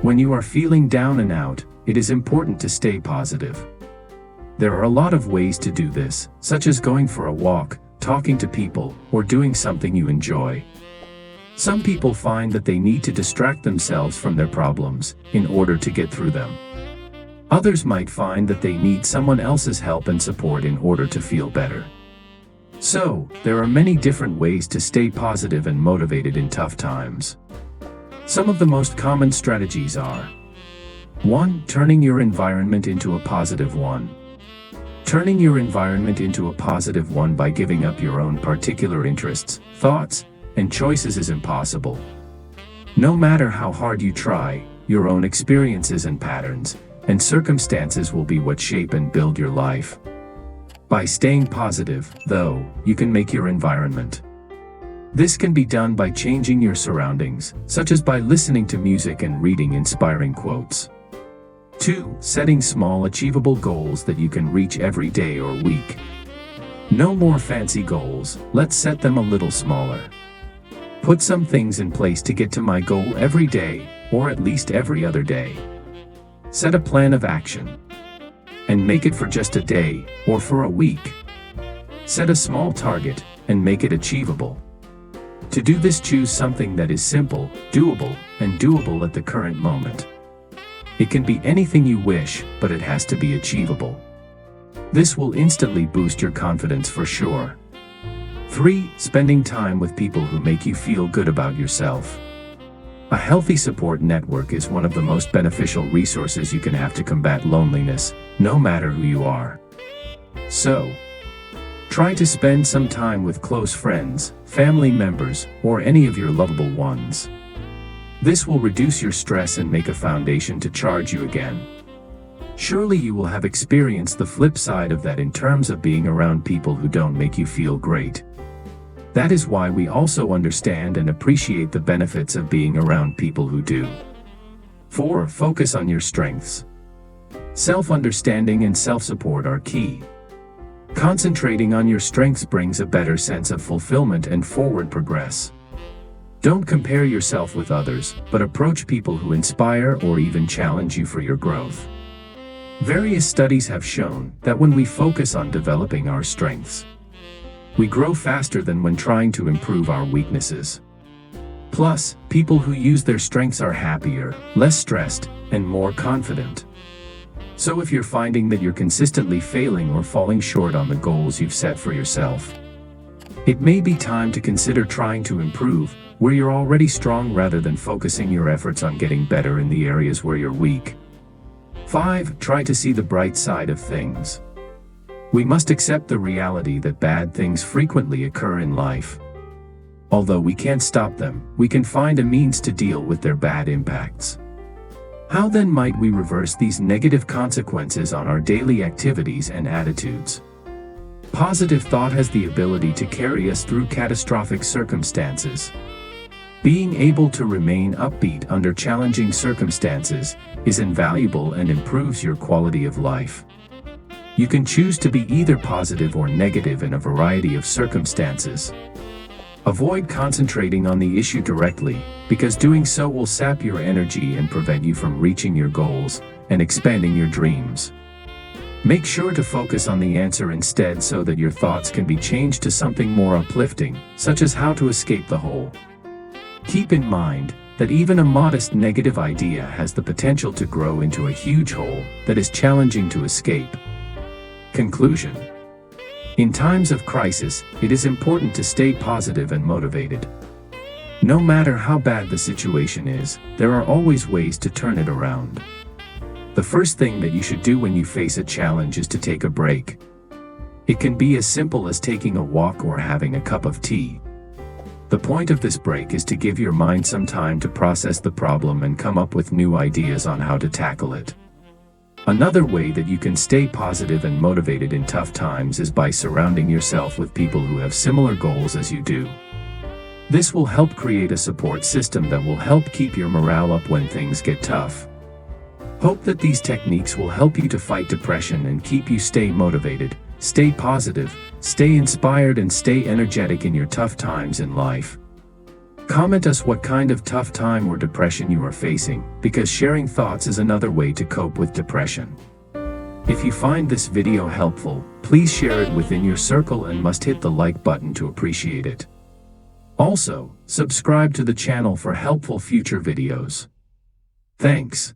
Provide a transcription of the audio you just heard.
When you are feeling down and out, it is important to stay positive. There are a lot of ways to do this, such as going for a walk, talking to people, or doing something you enjoy. Some people find that they need to distract themselves from their problems in order to get through them. Others might find that they need someone else's help and support in order to feel better. So, there are many different ways to stay positive and motivated in tough times. Some of the most common strategies are: 1. Turning your environment into a positive one. Turning your environment into a positive one by giving up your own particular interests, thoughts, and choices is impossible. No matter how hard you try, your own experiences and patterns and circumstances will be what shape and build your life. By staying positive, though, you can make your environment. This can be done by changing your surroundings, such as by listening to music and reading inspiring quotes. 2. Setting small achievable goals that you can reach every day or week. No more fancy goals, let's set them a little smaller. Put some things in place to get to my goal every day, or at least every other day. Set a plan of action. And make it for just a day, or for a week. Set a small target, and make it achievable. To do this, choose something that is simple, doable, and doable at the current moment. It can be anything you wish, but it has to be achievable. This will instantly boost your confidence for sure. 3. Spending time with people who make you feel good about yourself. A healthy support network is one of the most beneficial resources you can have to combat loneliness, no matter who you are. So, try to spend some time with close friends, family members, or any of your lovable ones. This will reduce your stress and make a foundation to charge you again. Surely you will have experienced the flip side of that in terms of being around people who don't make you feel great. That is why we also understand and appreciate the benefits of being around people who do. 4. Focus on your strengths. Self-understanding and self-support are key. Concentrating on your strengths brings a better sense of fulfillment and forward progress. Don't compare yourself with others, but approach people who inspire or even challenge you for your growth. Various studies have shown that when we focus on developing our strengths, we grow faster than when trying to improve our weaknesses. Plus, people who use their strengths are happier, less stressed, and more confident. So if you're finding that you're consistently failing or falling short on the goals you've set for yourself, it may be time to consider trying to improve where you're already strong rather than focusing your efforts on getting better in the areas where you're weak. 5. Try to see the bright side of things. We must accept the reality that bad things frequently occur in life. Although we can't stop them, we can find a means to deal with their bad impacts. How then might we reverse these negative consequences on our daily activities and attitudes? Positive thought has the ability to carry us through catastrophic circumstances. Being able to remain upbeat under challenging circumstances is invaluable and improves your quality of life. You can choose to be either positive or negative in a variety of circumstances. Avoid concentrating on the issue directly, because doing so will sap your energy and prevent you from reaching your goals and expanding your dreams. Make sure to focus on the answer instead so that your thoughts can be changed to something more uplifting, such as how to escape the hole. Keep in mind that even a modest negative idea has the potential to grow into a huge hole that is challenging to escape. Conclusion. In times of crisis, it is important to stay positive and motivated. No matter how bad the situation is, there are always ways to turn it around. The first thing that you should do when you face a challenge is to take a break. It can be as simple as taking a walk or having a cup of tea. The point of this break is to give your mind some time to process the problem and come up with new ideas on how to tackle it. Another way that you can stay positive and motivated in tough times is by surrounding yourself with people who have similar goals as you do. This will help create a support system that will help keep your morale up when things get tough. Hope that these techniques will help you to fight depression and keep you stay motivated, stay positive, stay inspired, and stay energetic in your tough times in life. Comment us what kind of tough time or depression you are facing, because sharing thoughts is another way to cope with depression. If you find this video helpful, please share it within your circle and must hit the like button to appreciate it. Also, subscribe to the channel for helpful future videos. Thanks.